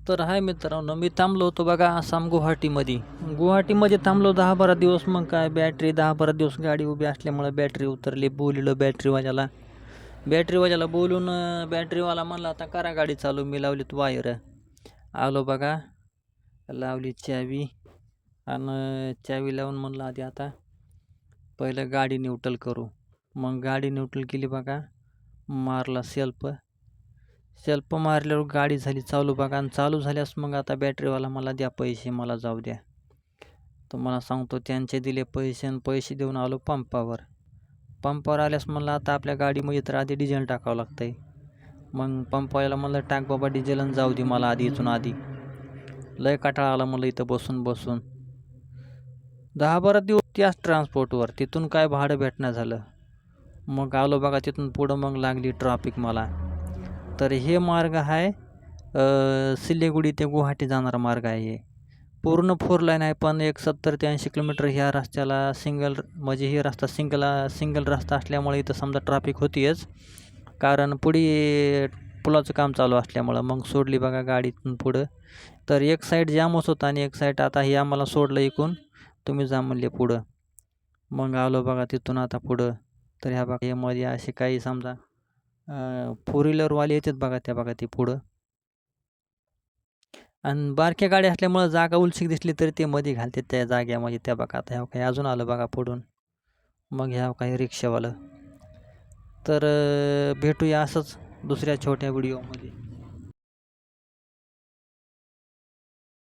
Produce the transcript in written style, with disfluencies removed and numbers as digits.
तर हाय मित्रांनो, मी थांबलो होतो बघा आसाम गुवाहाटीमध्ये थांबलो 10-12 दिवस. मग काय बॅटरी 10-12 दिवस गाडी उभी असल्यामुळे बॅटरी उतरली. बोललो बॅटरीवाल्याला बोलून बॅटरीवाला म्हणला आता करा गाडी चालू. मी लावलीत वायर. आलो बघा, लावली चावी आणि चावी लावून म्हणलं आधी आता पहिलं गाडी न्यूट्रल करू. मग गाडी न्यूट्रल केली बघा, मारला सेल्फ मारल्यावर गाडी झाली चालू बघा. आणि चालू झाल्यास मग आता बॅटरीवाला मला द्या पैसे, मला जाऊ द्या. तुम्हाला सांगतो त्यांचे दिले पैसे आणि पैसे देऊन आलो पंपावर आल्यास म्हणलं आता आपल्या गाडीमध्ये तर आधी डिझेल टाकावं लागतंय. मग पंपवाल्याला म्हणलं टाक बाबा डिझेल आणि जाऊ दे मला आधी. इथून आधी लय कंटाळा आला मला इथं बसून 10-12 दिवस त्याच ट्रान्सपोर्टवर. तिथून काय भाडं भेटणं झालं. मग आलो बघा तिथून पुढं. मग लागली ट्रॅफिक मला. तर हे मार्ग आहे सिलेगुडी ते गुवाहाटी जाणारा मार्ग आहे. हे पूर्ण 4 लाईन आहे, पण एक 70 ते 80 किलोमीटर ह्या रस्त्याला म्हणजे हे रस्ता सिंगल रस्ता असल्यामुळे इथं समजा ट्रॅफिक होतीच, कारण पुढे पुलाचं काम चालू असल्यामुळं. मग सोडली बघा गाडीतून पुढं. तर एक साईड जामच होता आणि एक साईड आता हे आम्हाला सोडलं इकून, तुम्ही जा म्हणले पुढं. मग आलो बघा तिथून आता पुढं. तर ह्या बघा मध्ये असे काही समजा 4 व्हीलरवाले येतात बघा, त्या बघा ती पुढं. आणि बारक्या गाड्या असल्यामुळं जागा उलशीक दिसली तरी ते मध्ये घालतात त्या जाग्यामध्ये. त्या बघा आता ह्या काही अजून आलं बघा पुढून. मग ह्या काही रिक्षावालं. तर भेटूया असंच दुसऱ्या छोट्या व्हिडिओमध्ये.